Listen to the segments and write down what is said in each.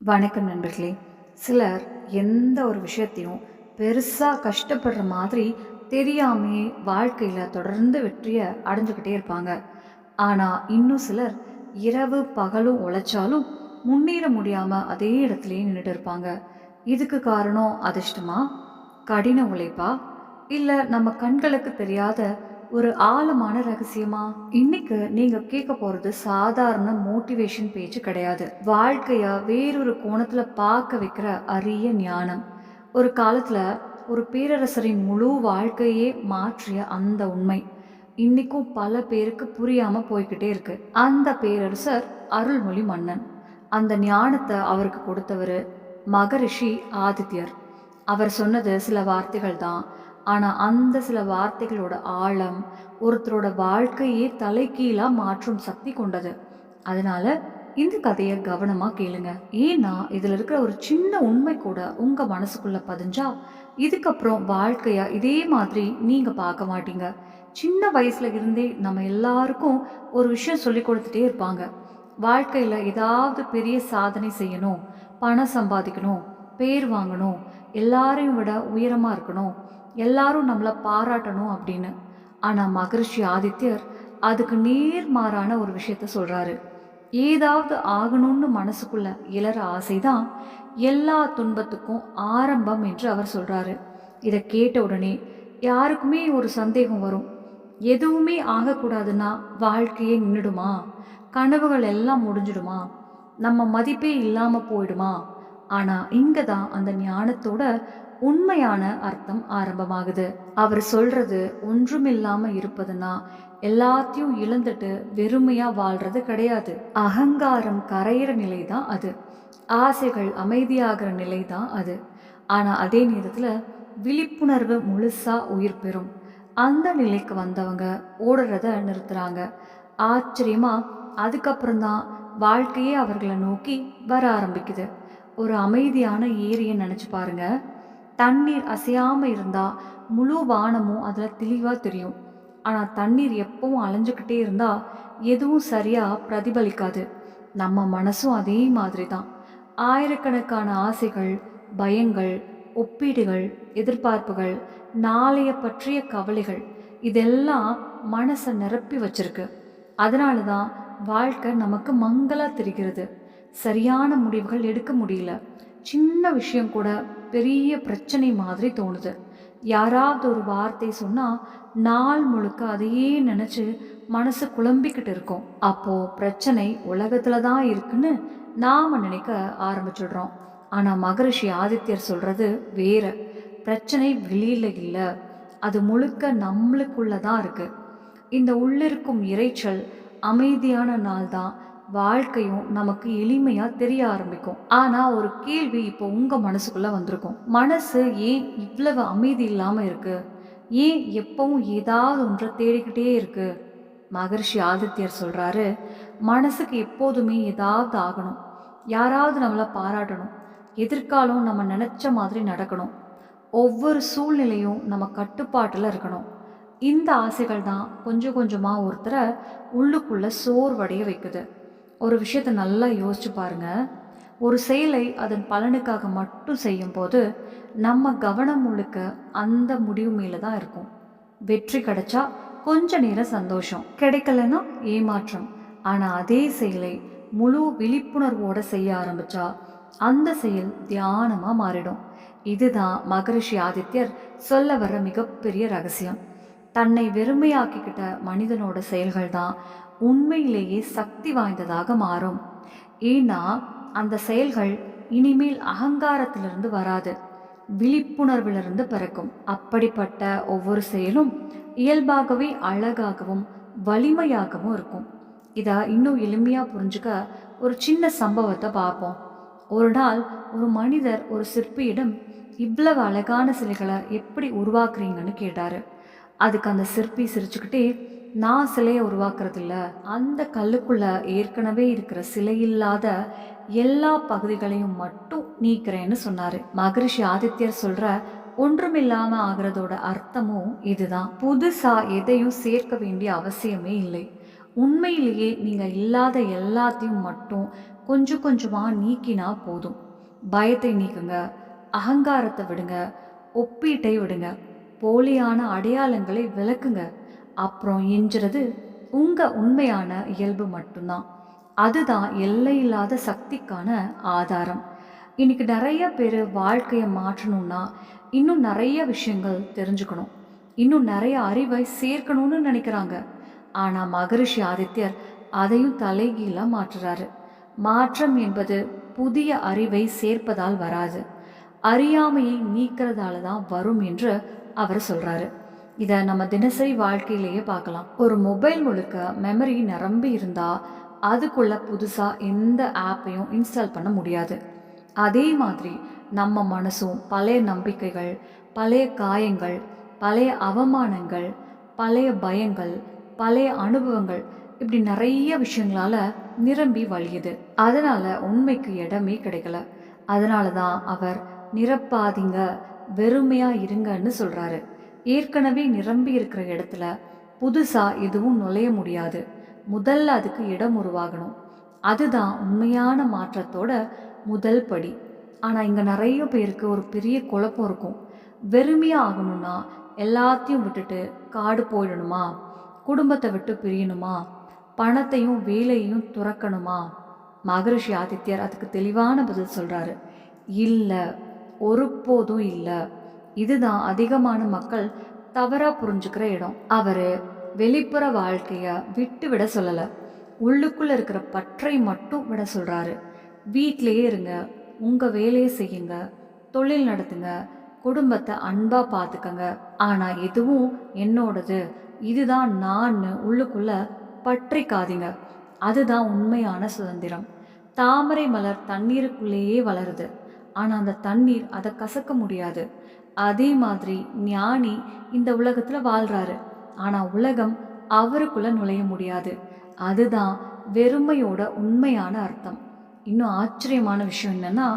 வணக்கம் நண்பர்களே. சிலர் எந்த ஒரு விஷயத்தையும் பெருசா கஷ்டப்படுற மாதிரி தெரியாமயே வாழ்க்கையில தொடர்ந்து வெற்றிய அடைஞ்சுக்கிட்டே இருப்பாங்க. ஆனா, இன்னும் சிலர் இரவு பகலும் உழைச்சாலும் முன்னேற முடியாம அதே இடத்திலேயே நின்னுட்டு இருப்பாங்க. இதுக்கு காரணம் அதிர்ஷ்டமா? கடின உழைப்பா? இல்ல நம்ம கண்களுக்கு தெரியாத ஒரு ஆழமான ரகசியமா? இன்னைக்கு நீங்க கேட்க போறது சாதாரண மோட்டிவேஷன் பேச்சு கிடையாது. வாழ்க்கைய வேறொரு கோணத்துல பார்க்க வைக்கிற அரிய ஞானம். ஒரு காலத்துல ஒரு பேரரசரின் முழு வாழ்க்கையே மாற்றிய அந்த உண்மை இன்னைக்கும் பல பேருக்கு புரியாம போய்க்கிட்டே இருக்கு. அந்த பேரரசர் அருள்மொழி மன்னன். அந்த ஞானத்தை அவருக்கு கொடுத்தவர் மகரிஷி ஆதித்யர். அவர் சொன்னது சில வார்த்தைகள் தான். ஆனா அந்த சில வார்த்தைகளோட ஆழம் ஒருத்தரோட வாழ்க்கையே தலைகீழா மாற்றும் சக்தி கொண்டது. அதனால இந்த கதையை கவனமா கேளுங்க. ஏன்னா இதுல இருக்கிற ஒரு சின்ன உண்மை கூட உங்க மனசுக்குள்ள பதிஞ்சா இதுக்கப்புறம் வாழ்க்கைய இதே மாதிரி நீங்க பார்க்க மாட்டீங்க. சின்ன வயசுல இருந்தே நம்ம எல்லாருக்கும் ஒரு விஷயம் சொல்லி கொடுத்துட்டே இருப்பாங்க. வாழ்க்கையில ஏதாவது பெரிய சாதனை செய்யணும், பணம் சம்பாதிக்கணும், பேர் வாங்கணும், எல்லாரையும் விட உயரமா இருக்கணும், எல்லாரும் நம்மள பாராட்டணும் அப்படின்னு. ஆனா மகரிஷி ஆதித்யர் அதுக்கு நேர்மாறான ஒரு விஷயத்த சொல்றாரு. ஏதாவது ஆகணும்னு மனசுக்குள்ள இளற ஆசைதான் எல்லா துன்பத்துக்கும் ஆரம்பம் என்று அவர் சொல்றாரு. இதை கேட்ட உடனே யாருக்குமே ஒரு சந்தேகம் வரும். எதுவுமே ஆகக்கூடாதுன்னா வாழ்க்கையே நின்றுடுமா? கனவுகள் எல்லாம் முடிஞ்சிடுமா? நம்ம மதிப்பே இல்லாம போயிடுமா? ஆனா இங்க தான் அந்த ஞானத்தோட உண்மையான அர்த்தம் ஆரம்பமாகுது. அவர் சொல்றது ஒன்றுமில்லாம இருப்பதுன்னா எல்லாத்தையும் இழந்துட்டு வெறுமையா வாழ்றது கிடையாது. அகங்காரம் கரையிற நிலை தான் அது. ஆசைகள் அமைதியாகிற நிலை தான் அது. ஆனா அதே நேரத்துல விழிப்புணர்வு முழுசா உயிர் பெறும். அந்த நிலைக்கு வந்தவங்க ஓடுறத நிறுத்துறாங்க. ஆச்சரியமா அதுக்கப்புறம் தான் வாழ்க்கையே அவர்களை நோக்கி வர ஆரம்பிக்குது. ஒரு அமைதியான ஏரியை நினைச்சு பாருங்க. தண்ணீர் அசையாம இருந்தா முழு வானமும் அதுல தெளிவா தெரியும். ஆனா தண்ணீர் எப்பவும் அலைஞ்சுக்கிட்டே இருந்தா எதுவும் சரியா பிரதிபலிக்காது. நம்ம மனசும் அதே மாதிரி தான். ஆயிரக்கணக்கான ஆசைகள், பயங்கள், ஒப்பீடுகள், எதிர்பார்ப்புகள், நாளைய பற்றிய கவலைகள் இதெல்லாம் மனசை நிரப்பி வச்சிருக்கு. அதனால தான் வாழ்க்கை நமக்கு மங்கலா தெரிகிறது. சரியான முடிவுகள் எடுக்க முடியல. சின்ன விஷயம் கூட பெரிய பிரச்சனை மாதிரி தோணுது. யாராவது ஒரு வார்த்தை சொன்னா நாள் முழுக்க அதையே நினைச்சு மனசு குழம்பிக்கிட்டு இருக்கும். அப்போ பிரச்சனை உலகத்துல தான் இருக்குன்னு நாம நினைக்க ஆரம்பிச்சிடுறோம். ஆனா மகரிஷி ஆதித்யர் சொல்றது வேற. பிரச்சனை வெளியில இல்ல, அது முழுக்க நம்மளுக்குள்ளதான் இருக்கு. இந்த உள்ளிருக்கும் இரைச்சல் அமைதியான நாள் தான் வாழ்க்கையும் நமக்கு எளிமையா தெரிய ஆரம்பிக்கும். ஆனா ஒரு கேள்வி இப்போ உங்க மனசுக்குள்ள வந்திருக்கும். மனசு ஏன் இவ்வளவு அமைதி இல்லாம இருக்கு? ஏன் எப்பவும் ஏதாவது ஒன்றை தேடிக்கிட்டே இருக்கு? மகரிஷி ஆதித்யர் சொல்றாரு, மனசுக்கு எப்போதுமே ஏதாவது ஆகணும், யாராவது நம்மளை பாராட்டணும், எதிர்காலம் நம்ம நினைச்ச மாதிரி நடக்கணும், ஒவ்வொரு சூழ்நிலையும் நம்ம கட்டுப்பாட்டுல இருக்கணும். இந்த ஆசைகள் தான் கொஞ்சம் கொஞ்சமா ஒருத்தரை உள்ளுக்குள்ள சோர்வடைய வைக்குது. ஒரு விஷயத்த நல்லா யோசிச்சு பாருங்க. ஒரு செயலை அதன் பலனுக்காக மட்டும் செய்யும் போது நம்ம கவனம் முழுக்க அந்த முடிவு மேல தான் இருக்கும். வெற்றி கிடைச்சா கொஞ்ச நேரம் சந்தோஷம், கிடைக்கலன்னா ஏமாற்றம். ஆனா அதே செயலை முழு விழிப்புணர்வோட செய்ய ஆரம்பிச்சா அந்த செயல் தியானமா மாறிடும். இதுதான் மகரிஷி ஆதித்யர் சொல்ல வர்ற மிகப்பெரிய ரகசியம். தன்னை வெறுமையாக்கிக்கிட்ட மனிதனோட செயல்கள் தான் உண்மையிலேயே சக்தி வாய்ந்ததாக மாறும். ஏன்னா அந்த செயல்கள் இனிமேல் அகங்காரத்திலிருந்து வராது, விழிப்புணர்விலிருந்து பிறக்கும். அப்படிப்பட்ட ஒவ்வொரு செயலும் இயல்பாகவே அழகாகவும் வலிமையாகவும் இருக்கும். இதை இன்னும் எளிமையா புரிஞ்சுக்க ஒரு சின்ன சம்பவத்தை பார்ப்போம். ஒரு நாள் ஒரு மனிதர் ஒரு சிற்பியிடம் இவ்வளவு அழகான சிலைகளை எப்படி உருவாக்குறீங்கன்னு கேட்டாரு. அதுக்கு அந்த சிற்பி சிரிச்சுக்கிட்டே, நான் சிலையை உருவாக்குறது இல்ல, அந்த கல்லுக்குள்ள ஏற்கனவே இருக்கிற சிலை இல்லாத எல்லா பகுதிகளையும் மட்டும் நீக்கிறேன்னு சொன்னாரு. மகரிஷி ஆதித்யர் சொல்ற ஒன்றுமில்லாம ஆகிறதோட அர்த்தமும் இதுதான். புதுசா எதையும் சேர்க்க வேண்டிய அவசியமே இல்லை. உண்மையிலேயே நீங்கள் இல்லாத எல்லாத்தையும் மட்டும் கொஞ்சம் கொஞ்சமாக நீக்கினா போதும். பயத்தை நீக்குங்க, அகங்காரத்தை விடுங்க, ஒப்பீட்டை விடுங்க, போலியான அடையாளங்களை விலக்குங்க. அப்புறம் எஞ்சுறது உங்கள் உண்மையான இயல்பு மட்டும்தான். அதுதான் எல்லையில்லாத சக்திக்கான ஆதாரம். இன்னைக்கு நிறைய பேர் வாழ்க்கையை மாற்றணும்னா இன்னும் நிறைய விஷயங்கள் தெரிஞ்சுக்கணும், இன்னும் நிறைய அறிவை சேர்க்கணும்னு நினைக்கிறாங்க. ஆனால் மகரிஷி ஆதித்யர் அதையும் தலைகீழாக மாற்றுறாரு. மாற்றம் என்பது புதிய அறிவை சேர்ப்பதால் வராது, அறியாமையை நீக்கிறதால தான் வரும் என்று அவர் சொல்றாரு. இதை நம்ம தினசரி வாழ்க்கையிலேயே பார்க்கலாம். ஒரு மொபைல் முழுக்க மெமரி நிரம்பி இருந்தா அதுக்குள்ள புதுசா எந்த ஆப்பையும் இன்ஸ்டால் பண்ண முடியாது. அதே மாதிரி நம்ம மனசும் பழைய நம்பிக்கைகள், பழைய காயங்கள், பழைய அவமானங்கள், பழைய பயங்கள், பழைய அனுபவங்கள், இப்படி நிறைய விஷயங்களால நிரம்பி வழியுது. அதனால உண்மைக்கு இடமே கிடைக்கல. அதனால தான் அவர் நிரப்பாதீங்க, வெறுமையா இருங்கன்னு சொல்றாரு. ஏற்கனவே நிரம்பி இருக்கிற இடத்துல புதுசா எதுவும் நுழைய முடியாது. முதல்ல அதுக்கு இடம் உருவாகணும். அதுதான் உண்மையான மாற்றத்தோட முதல் படி. ஆனால் இங்கே நிறைய பேருக்கு ஒரு பெரிய குழப்பம் இருக்கும். வெறுமையாக ஆகணும்னா எல்லாத்தையும் விட்டுட்டு காடு போயிடணுமா, குடும்பத்தை விட்டு பிரியணுமா, பணத்தையும் வேலையையும் துறக்கணுமா? மகரிஷி ஆதித்யர் அதுக்கு தெளிவான பதில் சொல்றாரு. இல்லை, ஒருபோதும் இல்லை. இதுதான் அதிகமான மக்கள் தவறா புரிஞ்சுக்கிற இடம். அவரு வெளிப்புற வாழ்க்கைய விட்டு விட சொல்லல, உள்ளுக்குள்ள இருக்கிற பற்றை மட்டும் விட சொல்றாரு. வீட்டிலேயே இருங்க, உங்க வேலையை செய்யுங்க, தொழில் நடத்துங்க, குடும்பத்தை அன்பா பார்த்துக்கங்க. ஆனா எதுவும் என்னோடது, இதுதான் நான் உள்ளுக்குள்ள பற்றிக்காதீங்க. அதுதான் உண்மையான சுதந்திரம். தாமரை மலர் தண்ணீருக்குள்ளேயே வளருது, ஆனா அந்த தண்ணீர் அதை கசக்க முடியாது. அதே மாதிரி ஞானி இந்த உலகத்துல வாழ்றாரு, ஆனா உலகம் அவருக்குள்ள நுழைய முடியாது. அதுதான் வெறுமையோட உண்மையான அர்த்தம். இன்னும் ஆச்சரியமான விஷயம் என்னன்னா,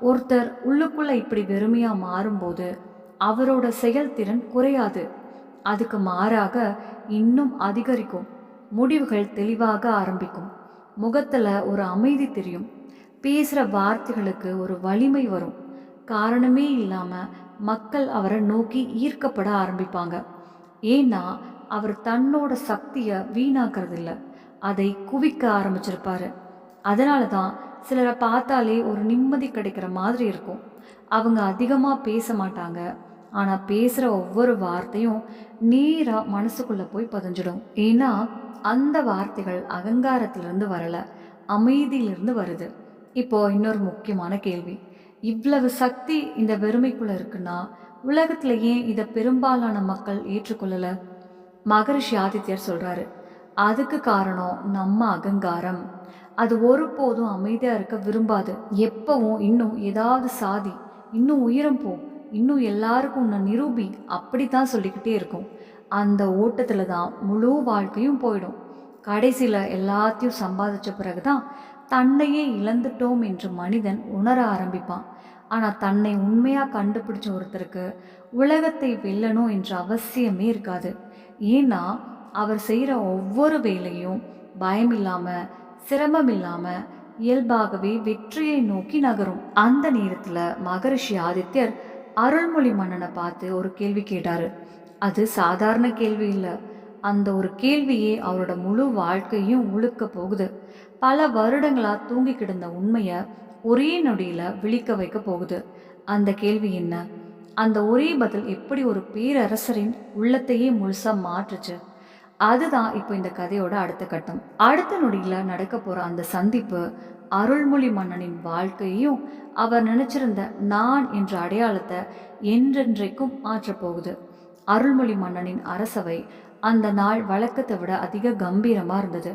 ஒருத்தர் உள்ளுக்குள்ள இப்படி வெறுமையா மாறும்போது அவரோட செயல்திறன் குறையாது, அதுக்கு மாறாக இன்னும் அதிகரிக்கும். முடிவுகள் தெளிவாக ஆரம்பிக்கும், முகத்துல ஒரு அமைதி தெரியும், பேசுற வார்த்தைகளுக்கு ஒரு வலிமை வரும். காரணமே இல்லாம மக்கள் அவரை நோக்கி ஈர்க்கப்பட ஆரம்பிப்பாங்க. ஏன்னா அவர் தன்னோட சக்தியை வீணாக்கிறது இல்லை, அதை குவிக்க ஆரம்பிச்சிருப்பாரு. அதனால தான் சிலரை பார்த்தாலே ஒரு நிம்மதி கிடைக்கிற மாதிரி இருக்கும். அவங்க அதிகமாக பேச மாட்டாங்க, ஆனால் பேசுகிற ஒவ்வொரு வார்த்தையும் நேராக மனசுக்குள்ளே போய் பதிஞ்சிடும். ஏன்னா அந்த வார்த்தைகள் அகங்காரத்திலிருந்து வரலை, அமைதியிலிருந்து வருது. இப்போ இன்னொரு முக்கியமான கேள்வி, இவ்வளவு சக்தி இந்த வெறுமைக்குள்ள இருக்குன்னா உலகத்துல ஏன் இதை பெரும்பாலான மக்கள் ஏற்றுக்கொள்ளல? மகரிஷி ஆதித்யர் சொல்றாரு, அதுக்கு காரணம் நம்ம அகங்காரம். அது ஒருபோதும் அமைதியா இருக்க விரும்பாது. எப்பவும் இன்னும் ஏதாவது சாதி, இன்னும் உயரம் போ, இன்னும் எல்லாருக்கும் உன்னை நிரூபி, அப்படித்தான் சொல்லிக்கிட்டே இருக்கும். அந்த ஓட்டத்துல தான் முழு வாழ்க்கையும் போயிடும். கடைசியில எல்லாத்தையும் சம்பாதிச்ச பிறகுதான் தன்னையே இழந்துட்டோம் என்று மனிதன் உணர ஆரம்பிப்பான். ஆனால் தன்னை உண்மையாக கண்டுபிடிச்ச ஒருத்தருக்கு உலகத்தை வெல்லணும் என்ற அவசியமே இருக்காது. ஏன்னா அவர் செய்கிற ஒவ்வொரு வேலையும் பயம் இல்லாமல், சிரமம் இல்லாமல், இயல்பாகவே வெற்றியை நோக்கி நகரும். அந்த நேரத்தில் மகரிஷி ஆதித்யர் அருள்மொழி மன்னனை பார்த்து ஒரு கேள்வி கேட்டாரு. அது சாதாரண கேள்வி இல்லை, அந்த ஒரு கேள்வியே அவரோட முழு வாழ்க்கையும் உழுக்க போகுது. பல வருடங்களா தூங்கி கிடந்த உண்மையை ஒரே நொடியில விழிக்க வைக்க போகுது. அந்த கேள்வி என்ன? அந்த ஒரே பதில் எப்படி ஒரு பேரரசரின் உள்ளத்தையே முழுசா மாற்றுச்சு? அதுதான் இப்போ இந்த கதையோட அடுத்த கட்டம். அடுத்த நொடியில நடக்க போற அந்த சந்திப்பு அருள்மொழி மன்னனின் வாழ்க்கையையும் அவர் நினைச்சிருந்த நான் என்ற அடையாளத்தை என்றென்றைக்கும் மாற்றப் போகுது. அருள்மொழி மன்னனின் அரசவை அந்த நாள் வழக்கத்தை விட அதிக கம்பீரமா இருந்தது.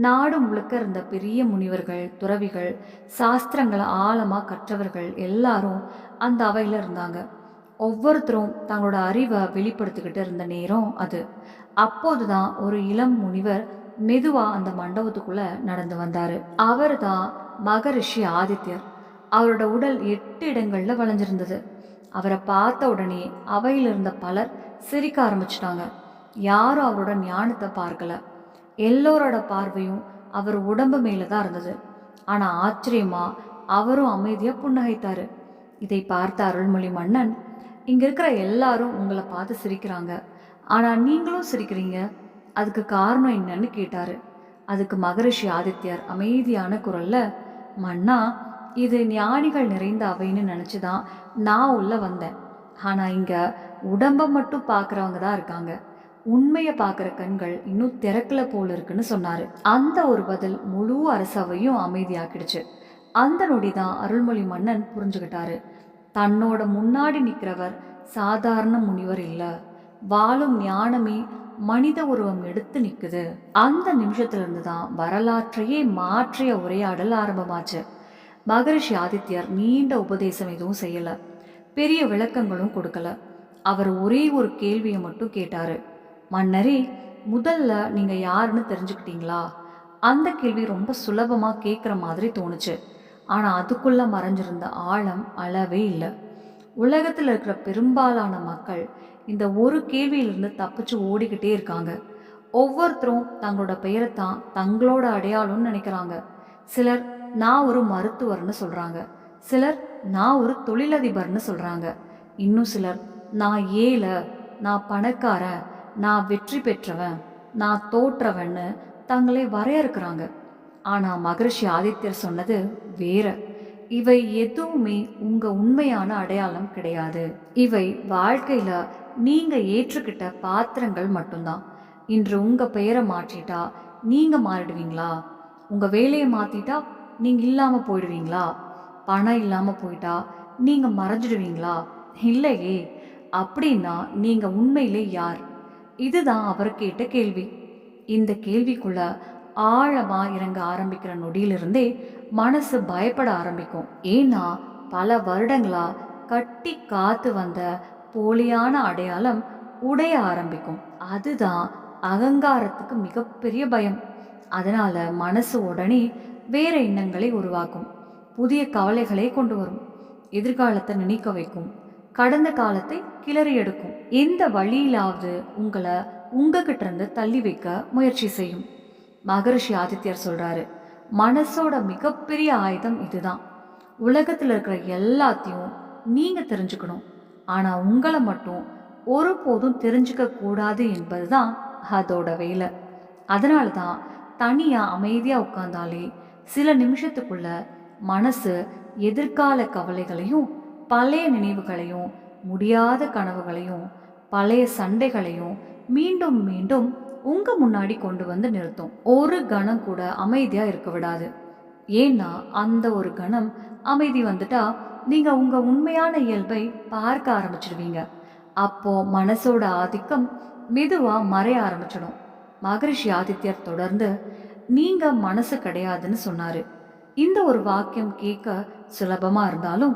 நாடு முழுக்க இருந்த பெரிய முனிவர்கள், துறவிகள், சாஸ்திரங்களை ஆழமாக கற்றவர்கள் எல்லாரும் அந்த அவையில் இருந்தாங்க. ஒவ்வொருத்தரும் தங்களோட அறிவை வெளிப்படுத்திக்கிட்டு இருந்த நேரம் அது. அப்போதுதான் ஒரு இளம் முனிவர் மெதுவா அந்த மண்டபத்துக்குள்ள நடந்து வந்தாரு. அவர் தான் மகரிஷி ஆதித்யர். அவரோட உடல் 8 இடங்கள்ல வளைஞ்சிருந்தது. அவரை பார்த்த உடனே அவையில் இருந்த பலர் சிரிக்க ஆரம்பிச்சிட்டாங்க. யாரும் அவரோட ஞானத்தை பார்க்கல, எல்லோரோட பார்வையும் அவர் உடம்பு மேல தான் இருந்தது. ஆனா ஆச்சரியமா அவரும் அமைதியா புன்னகைத்தாரு. இதை பார்த்த அருள்மொழி மன்னன், இங்க இருக்கிற எல்லாரும் உங்களை பார்த்து சிரிக்கிறாங்க. ஆனா நீங்களும் சிரிக்கிறீங்க. அதுக்கு காரணம் என்னன்னு கேட்டாரு. அதுக்கு மகரிஷி ஆதித்யர் அமைதியான குரல்ல, மன்னா, இது ஞானிகள் நிறைந்த அவைன்னு நினைச்சுதான் நான் உள்ள வந்தேன். ஆனா இங்க உடம்ப மட்டும் பார்க்கறவங்க தான் இருக்காங்க. உண்மைய பார்க்குற கண்கள் இன்னும் திறக்கல போல இருக்குன்னு சொன்னாரு. அந்த ஒரு பதில் முழு அரசவையும் அமைதியாக்கிடுச்சு. அந்த நொடிதான் அருள்மொழி மன்னன் புரிஞ்சுக்கிட்டாரு. தன்னோட முன்னாடி நிற்கிறவர் சாதாரண முனிவர் இல்ல, வாழும் ஞானமே மனித உருவம் எடுத்து நிக்குது. அந்த நிமிஷத்துல இருந்து தான் வரலாற்றையே மாற்றிய உரையாடல் ஆரம்பமாச்சு. மகரிஷி ஆதித்யர் நீண்ட உபதேசம் எதுவும் செய்யல, பெரிய விளக்கங்களும் கொடுக்கல. அவர் ஒரே ஒரு கேள்வியை மட்டும் கேட்டாரு. மன்னரே, முதல்ல நீங்க யாருன்னு தெரிஞ்சுக்கிட்டீங்களா? அந்த கேள்வி ரொம்ப சுலபமா கேட்குற மாதிரி தோணுச்சு. ஆனா அதுக்குள்ள மறைஞ்சிருந்த ஆழம் அளவே இல்லை. உலகத்தில் இருக்கிற பெரும்பாலான மக்கள் இந்த ஒரு கேள்வியிலிருந்து தப்பிச்சு ஓடிக்கிட்டே இருக்காங்க. ஒவ்வொருத்தரும் தங்களோட பெயரைத்தான் தங்களோட அடையாளம்னு நினைக்கிறாங்க. சிலர் நான் ஒரு மருத்துவர்னு சொல்றாங்க, சிலர் நான் ஒரு தொழிலதிபர்னு சொல்றாங்க, இன்னும் சிலர் நான் ஏழை, நான் பணக்காரன், நான் வெற்றி பெற்றவன், நான் தோற்றவன்னு தங்களை வரையறுக்கிறாங்க. ஆனா மகரிஷி ஆதித்யர் சொன்னது வேற. இவை எதுவுமே உங்க உண்மையான அடையாளம் கிடையாது. இவை வாழ்க்கையில நீங்க ஏற்றுக்கிட்ட பாத்திரங்கள் மட்டும்தான். இன்று உங்க பெயரை மாற்றிட்டா நீங்க மாறிடுவீங்களா? உங்க வேலையை மாத்திட்டா நீங்க இல்லாம போயிடுவீங்களா? பணம் இல்லாம போயிட்டா நீங்க மறைஞ்சிடுவீங்களா? இல்லையே. அப்படின்னா நீங்க உண்மையிலே யார்? இதுதான் அவர் கேட்ட கேள்வி. இந்த கேள்விக்குள்ள ஆழமா இறங்க ஆரம்பிக்கிற நொடியிலிருந்தே மனசு பயப்பட ஆரம்பிக்கும். ஏன்னா பல வருடங்களா கட்டி காத்து வந்த போலியான அடையாளம் உடைய ஆரம்பிக்கும். அதுதான் அகங்காரத்துக்கு மிகப்பெரிய பயம். அதனால மனசு உடனே வேற எண்ணங்களை உருவாக்கும், புதிய கவலைகளை கொண்டு வரும், எதிர்காலத்தை நினைக்க வைக்கும், கடந்த காலத்தை கிளறி எடுக்கும். எந்த வழியிலாவது உங்களை உங்ககிட்ட இருந்து தள்ளி வைக்க முயற்சி செய்யும். மகரிஷி ஆதித்யர் சொல்றாரு, மனசோட மிகப்பெரிய ஆயுதம் இதுதான். உலகத்துல இருக்கிற எல்லாத்தையும் நீங்க தெரிஞ்சுக்கணும், ஆனா உங்களை மட்டும் ஒருபோதும் தெரிஞ்சுக்க கூடாது என்பதுதான் அதோட வேலை. அதனால தான் தனியா அமைதியா உட்கார்ந்தாலே சில நிமிஷத்துக்குள்ள மனசு எதிர்கால கவலைகளையும், பழைய நினைவுகளையும், முடியாத கனவுகளையும், பழைய சண்டைகளையும் மீண்டும் மீண்டும் உங்க முன்னாடி கொண்டு வந்து நிறுத்தும். ஒரு கணம் கூட அமைதியா இருக்க விடாது. ஏன்னா அந்த ஒரு கணம் அமைதி வந்துட்டா நீங்க உங்க உண்மையான இயல்பை பார்க்க ஆரம்பிச்சிடுவீங்க. அப்போ மனசோட ஆதிக்கம் மெதுவா மறைய ஆரம்பிச்சிடும். மகரிஷி ஆதித்யர் தொடர்ந்து, நீங்க மனசு கிடையாதுன்னு சொன்னாரு. இந்த ஒரு வாக்கியம் கேட்க சுலபமா இருந்தாலும்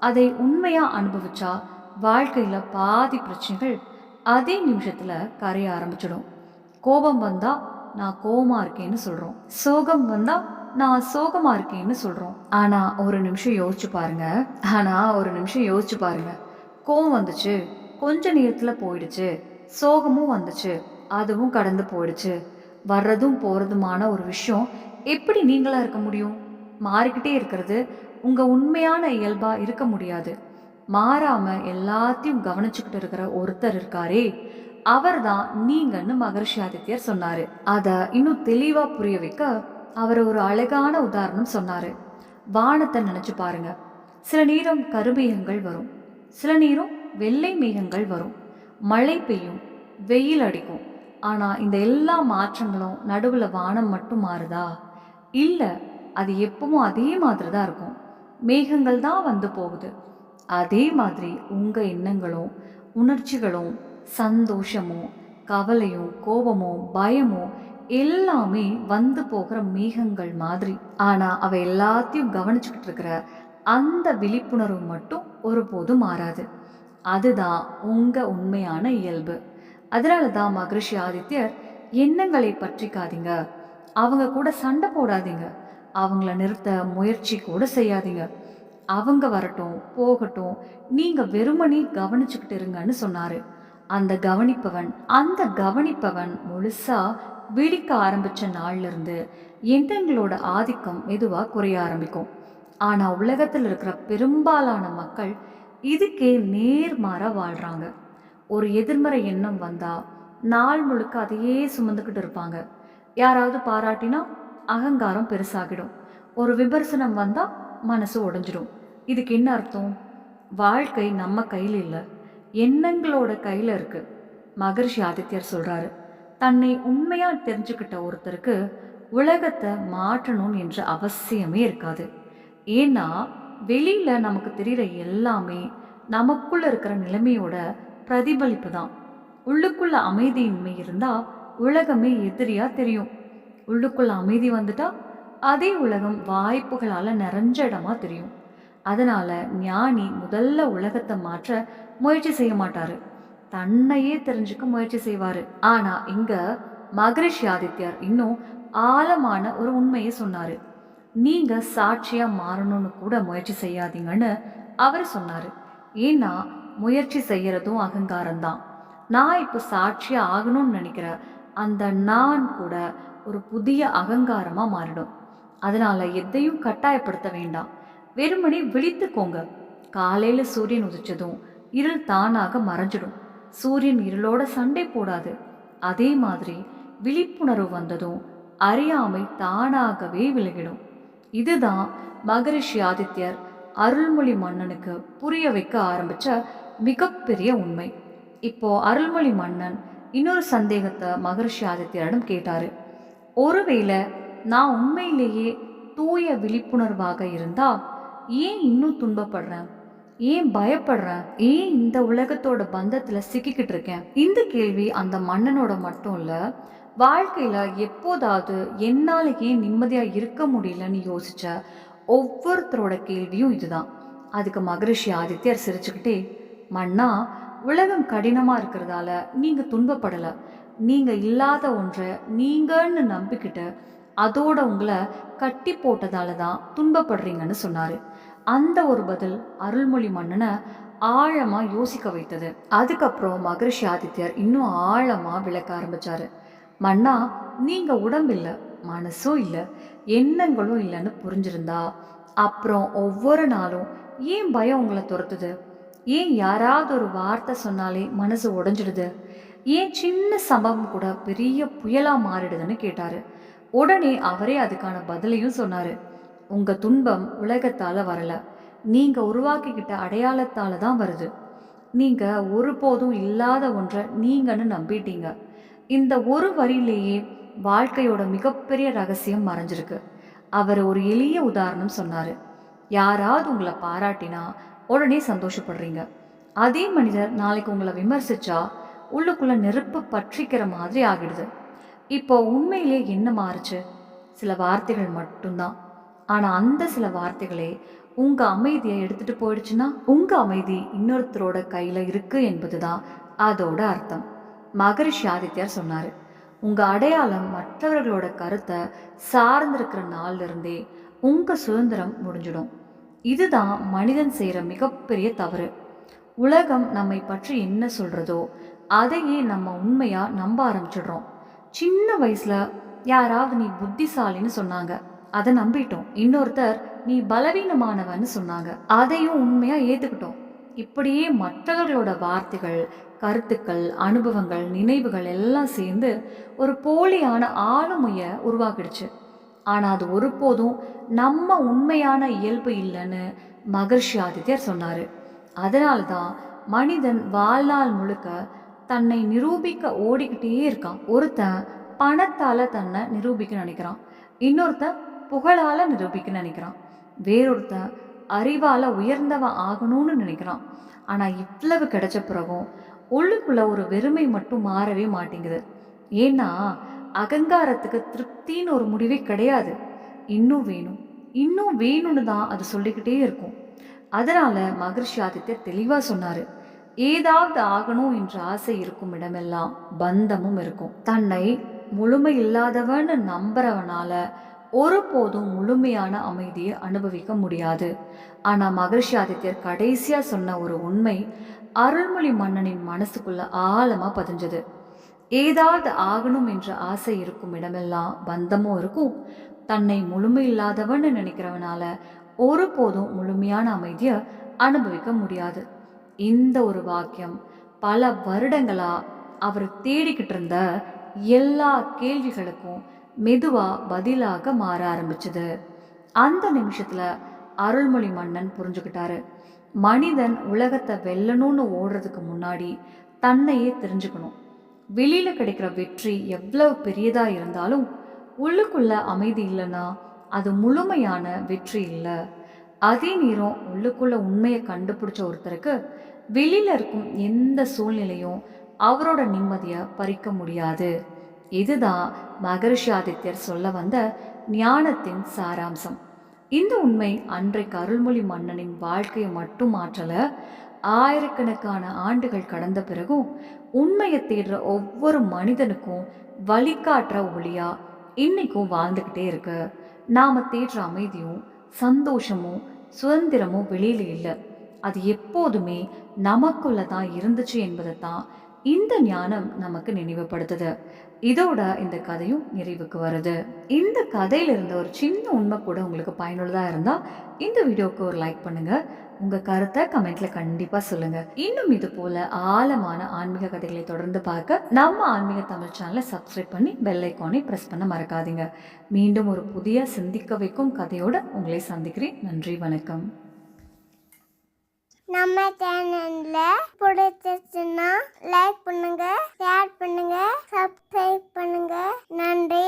அதை உண்மையா அனுபவிச்சா வாழ்க்கையில பாதி பிரச்சனைகள் அதே நிமிஷத்துல கரைய ஆரம்பிச்சிடும். கோபம் வந்தா நான் கோபமா இருக்கேன்னு சொல்றோம், சோகம் வந்தா நான் சோகமா இருக்கேன்னு சொல்றோம். ஆனா ஒரு நிமிஷம் யோசிச்சு பாருங்க. கோபம் வந்துச்சு, கொஞ்ச நேரத்துல போயிடுச்சு. சோகமும் வந்துச்சு, அதுவும் கடந்து போயிடுச்சு. வர்றதும் போறதுமான ஒரு விஷயம் எப்படி நீங்களா இருக்க முடியும்? மாறிக்கிட்டே இருக்கிறது உங்க உண்மையான இயல்பா இருக்க முடியாது. மாறாம எல்லாத்தையும் கவனிச்சுக்கிட்டு இருக்கிற ஒருத்தர் இருக்காரே, அவர்தான் நீங்கன்னு மகரிஷி ஆதித்யர் சொன்னாரு. அத இன்னும் தெளிவா புரிய வைக்க அவர் ஒரு அழகான உதாரணம் சொன்னாரு. வானத்தை நினைச்சு பாருங்க. சில நேரம் கருமேகங்கள் வரும், சில நேரம் வெள்ளை மேகங்கள் வரும், மழை பெய்யும், வெயில் அடிக்கும். ஆனா இந்த எல்லா மாற்றங்களும் நடுவுல வானம் மட்டும் மாறுதா? இல்ல, அது எப்பவும் அதே மாதிரி தான் இருக்கும். மேகங்கள் தான் வந்து போகுது. அதே மாதிரி உங்க எண்ணங்களும் உணர்ச்சிகளும் சந்தோஷமும் கவலையும் கோபமும் பயமும் எல்லாமே வந்து போகிற மேகங்கள் மாதிரி. ஆனா அவை எல்லாத்தையும் கவனிச்சுக்கிட்டு இருக்கிற அந்த விழிப்புணர்வு மட்டும் ஒருபோதும் மாறாது. அதுதான் உங்க உண்மையான இயல்பு. அதனால தான் மகரிஷி ஆதித்யர், எண்ணங்களை பற்றிக்காதீங்க, அவங்க கூட சண்டை போடாதீங்க, அவங்கள நிறுத்த முயற்சி கூட செய்யாதீங்க, அவங்க வரட்டும் போகட்டும், நீங்க வெறுமனே கவனிச்சுக்கிட்டு இருங்கன்னு சொன்னாரு. அந்த கவனிப்பவன் முழுசா விழிக்க ஆரம்பிச்ச நாள்ல இருந்து எண்ணங்களோட ஆதிக்கம் மெதுவா குறைய ஆரம்பிக்கும். ஆனா உலகத்தில் இருக்கிற பெரும்பாலான மக்கள் இதுக்கே நேர்மாறா வாழ்றாங்க. ஒரு எதிர்மறை எண்ணம் வந்தா நாள் முழுக்க அதையே சுமந்துக்கிட்டு இருப்பாங்க. யாராவது பாராட்டினா அகங்காரம் பெருசாகிடும். ஒரு விமர்சனம் வந்தா மனசு உடைஞ்சிடும். இதுக்கு என்ன அர்த்தம்? வாழ்க்கை நம்ம கையில் இல்லை, எண்ணங்களோட கையில இருக்கு. மகரிஷி ஆதித்யர் சொல்றாரு, தன்னை உண்மையா தெரிஞ்சுக்கிட்ட ஒருத்தருக்கு உலகத்தை மாற்றணும் என்ற அவசியமே இருக்காது. ஏன்னா வெளியில நமக்கு தெரிகிற எல்லாமே நமக்குள்ள இருக்கிற நிலைமையோட பிரதிபலிப்பு தான். உள்ளுக்குள்ள அமைதியின்மை இருந்தா உலகமே எதிரியா தெரியும். உள்ளுக்குள்ள அமைதி வந்துட்டா அதே உலகம் வாய்ப்புகளால நிறைஞ்ச இடமா தெரியும். அதனால ஞானி முதல்ல உலகத்தை மாற்ற முயற்சி செய்ய மாட்டாரு, தன்னையே தெரிஞ்சுக்க முயற்சி செய்வாரு. ஆனா இங்க மகரிஷி ஆதித்யர் இன்னும் ஆழமான ஒரு உண்மையை சொன்னாரு. நீங்க சாட்சியா மாறணும்னு கூட முயற்சி செய்யாதீங்கன்னு அவர் சொன்னாரு. ஏன்னா முயற்சி செய்யறதும் அகங்காரம்தான். நான் இப்போ சாட்சியா ஆகணும்னு நினைக்கிற அந்த நான் கூட ஒரு புதிய அகங்காரமா மாறிடும். அதனால எதையும் கட்டாயப்படுத்த வேண்டாம். வெறுமனே விழித்துக்கோங்க. காலையில சூரியன் உதிச்சதும் இருள் தானாக மறைஞ்சிடும். சூரியன் இருளோட சண்டை போடாது. அதே மாதிரி விழிப்புணர்வு வந்ததும் அறியாமை தானாகவே விலகிடும். இதுதான் மகரிஷி ஆதித்யர் அருள்மொழி மன்னனுக்கு புரிய வைக்க ஆரம்பிச்ச மிகப்பெரிய உண்மை. இப்போ அருள்மொழி மன்னன் இன்னொரு சந்தேகத்தை மகரிஷி ஆதித்யரிடம் கேட்டாரு. ஒருவேளை நான் உண்மையிலேயே தூய விழிப்புணர்வாக இருந்தா ஏன் இன்னும் துன்பப்படுறேன், ஏன் பயப்படுறேன், ஏன் இந்த உலகத்தோட பந்தத்துல சிக்கிக்கிட்டு இருக்கேன்? இந்த கேள்வி அந்த மன்னனோட மட்டும் இல்ல, வாழ்க்கையில எப்போதாவது என்னால ஏன் நிம்மதியா இருக்க முடியலன்னு யோசிச்ச ஒவ்வொருத்தரோட கேள்வியும் இதுதான். அதுக்கு மகரிஷி ஆதித்யர் சிரிச்சுக்கிட்டே, மன்னா, உலகம் கடினமா இருக்கிறதால நீங்க துன்பப்படல. நீங்க இல்லாத ஒன்றை நீங்கன்னு நம்பிக்கிட்டு அதோட உங்களை கட்டி போட்டதால தான் துன்பப்படுறீங்கன்னு சொன்னாரு. அந்த ஒரு பதில் அருள்மொழி மன்னனை ஆழமா யோசிக்க வைத்தது. அதுக்கப்புறம் மகரிஷி ஆதித்யர் இன்னும் ஆழமா விளக்க ஆரம்பிச்சாரு. மன்னா, நீங்க உடம்பு இல்லை, மனசும் இல்லை, எண்ணங்களும் இல்லைன்னு புரிஞ்சிருந்தா அப்புறம் ஒவ்வொரு நாளும் ஏன் பயம் உங்களை துரத்துது? ஏன் யாராவது ஒரு வார்த்தை சொன்னாலே மனசு உடைஞ்சிடுது? ஏன் சின்ன சம்பவம் கூட பெரிய புயலா மாறிடுதுன்னு கேட்டாரு. உடனே அவரே அதுக்கான பதிலையும் சொன்னாரு. உங்க துன்பம் உலகத்தால வரல, நீங்க உருவாக்கிக்கிட்ட அடையாளத்தால தான் வருது. நீங்க ஒருபோதும் இல்லாத ஒன்றை நீங்கன்னு நம்பிட்டீங்க. இந்த ஒரு வரியிலேயே வாழ்க்கையோட மிகப்பெரிய ரகசியம் மறைஞ்சிருக்கு. அவர் ஒரு எளிய உதாரணம் சொன்னாரு. யாராவது உங்களை பாராட்டினா உடனே சந்தோஷப்படுறீங்க. அதே மனிதர் நாளைக்கு உங்களை விமர்சிச்சா உள்ளுக்குள்ள நெருப்பு பற்றிக்கிற மாதிரி ஆகிடுது. இப்போ உண்மையிலே என்ன மாறுச்சு? சில வார்த்தைகள் மட்டும்தான். ஆனா அந்த சில வார்த்தைகளே உங்க அமைதியை எடுத்துட்டு போயிடுச்சுன்னா உங்க அமைதி இன்னொருத்தரோட கையில இருக்கு என்பதுதான் அதோட அர்த்தம். மகரிஷி ஆதித்யர் சொன்னாரு, உங்க அடையாளம் மற்றவர்களோட கருத்தை சார்ந்திருக்கிற நாள்ல இருந்தே உங்க சுதந்திரம் முடிஞ்சிடும். இதுதான் மனிதன் செய்யற மிகப்பெரிய தவறு. உலகம் நம்மை பற்றி என்ன சொல்றதோ அதையே நம்ம உண்மையா நம்ப ஆரம்பிச்சிடுறோம். சின்ன வயசுல யாராவது நீ புத்திசாலின்னு சொன்னாங்க, அதை நம்பிட்டோம். இன்னொருத்தர் நீ பலவீனமானவன்னு சொன்னாங்க, அதையும் உண்மையா ஏத்துக்கிட்டோம். இப்படியே மற்றவர்களோட வார்த்தைகள், கருத்துக்கள், அனுபவங்கள், நினைவுகள் எல்லாம் சேர்ந்து ஒரு போலியான ஆளுமையை உருவாக்கிடுச்சு. ஆனா அது ஒருபோதும் நம்ம உண்மையான இயல்பு இல்லைன்னு மகரிஷி ஆதித்யர் சொன்னாரு. அதனால்தான் மனிதன் வாழ்நாள் முழுக்க தன்னை நிரூபிக்க ஓடிக்கிட்டே இருக்கான். ஒருத்தன் பணத்தால தன்னை நிரூபிக்க நினைக்கிறான், இன்னொருத்தன் புகழால நிரூபிக்க நினைக்கிறான், வேறொருத்தன் அறிவால உயர்ந்தவன் ஆகணும்னு நினைக்கிறான். ஆனா இவ்வளவு கிடைச்ச பிறகும் உள்ளுக்குள்ள ஒரு வெறுமை மட்டும் மாறவே மாட்டேங்குது. ஏன்னா அகங்காரத்துக்கு திருப்தின்னு ஒரு முடிவே கிடையாது. இன்னும் வேணும், இன்னும் வேணும்னு தான் அது சொல்லிக்கிட்டே இருக்கும். அதனால மகரிஷி ஆதித்யர் தெளிவா சொன்னாரு, ஏதாவது ஆகணும் என்ற ஆசை இருக்கும் இடமெல்லாம் பந்தமும் இருக்கும். தன்னை முழுமை இல்லாதவன்னு நம்புறவனால ஒருபோதும் முழுமையான அமைதியை அனுபவிக்க முடியாது. ஆனா மகரிஷி ஆதித்யர் கடைசியா சொன்ன ஒரு உண்மை அருள்மொழி மன்னனின் மனசுக்குள்ள ஆழமா பதிஞ்சது. ஏதாவது ஆகணும் என்ற ஆசை இருக்கும் இடமெல்லாம் பந்தமும் இருக்கும். தன்னை முழுமை இல்லாதவன்னு நினைக்கிறவனால ஒருபோதும் முழுமையான அமைதியை அனுபவிக்க முடியாது. இந்த ஒரு வாக்கியம் பல வருடங்களா அவர் தேடிக்கிட்டு இருந்த எல்லா கேள்விகளுக்கும் மெதுவா பதிலாக மாற ஆரம்பிச்சது. அந்த நிமிஷத்துல அருள்மொழி மன்னன் புரிஞ்சுக்கிட்டாரு. மனிதன் உலகத்தை வெல்லணும்னு ஓடுறதுக்கு முன்னாடி தன்னையே தெரிஞ்சுக்கணும். வெளியில கிடைக்கிற வெற்றி எவ்வளவு பெரியதா இருந்தாலும் உள்ளுக்குள்ள அமைதி இல்லைன்னா அது முழுமையான வெற்றி இல்லை. அதே நேரம் உள்ளுக்குள்ள உண்மையை கண்டுபிடிச்ச ஒருத்தருக்கு வெளியில இருக்கும் எந்த சூழ்நிலையும் அவரோட நிம்மதியை பறிக்க முடியாது. இதுதான் மகரிஷி ஆதித்யர் சொல்ல வந்த ஞானத்தின் சாராம்சம். இந்த உண்மை அன்றைக்கு அருள்மொழி மன்னனின் வாழ்க்கையை மட்டும் மாற்றல, ஆயிரக்கணக்கான ஆண்டுகள் கடந்த பிறகும் உண்மையை தேடுற ஒவ்வொரு மனிதனுக்கும் வழிகாட்டுற ஒளியா இன்னைக்கும் வாழ்ந்துக்கிட்டே இருக்கு. நாம தேடுற அமைதியும் சந்தோஷமும் சுதந்திரமும் வெளியில இல்லை, அது எப்போதுமே நமக்குள்ள தான் இருந்துச்சு என்பதை தான் இந்த ஞானம் நமக்கு நினைவுபடுத்துது. இதோட இந்த கதையும் நிறைவுக்கு வருது. இந்த கதையில இருந்த ஒரு சின்ன உண்மை கூட உங்களுக்கு பயனுள்ளதா இருந்தா இந்த வீடியோவுக்கு ஒரு லைக் பண்ணுங்க. உங்க கருத்தை கமெண்ட்ல கண்டிப்பா சொல்லுங்க. இன்னும் இது போல ஆழமான ஆன்மீக கதைகளை தொடர்ந்து பார்க்க நம்ம ஆன்மீக தமிழ் சேனலை சப்ஸ்கிரைப் பண்ணி பெல் ஐக்கானை பிரஸ் பண்ண மறக்காதீங்க. மீண்டும் ஒரு புதிய சிந்திக்க வைக்கும் கதையோட உங்களை சந்திக்கிறேன். நன்றி, வணக்கம். நம்ம சேனல்ல பிடிச்சிருச்சுன்னா லைக் பண்ணுங்க, ஷேர் பண்ணுங்க, சப்ஸ்கிரைப் பண்ணுங்க. நன்றி.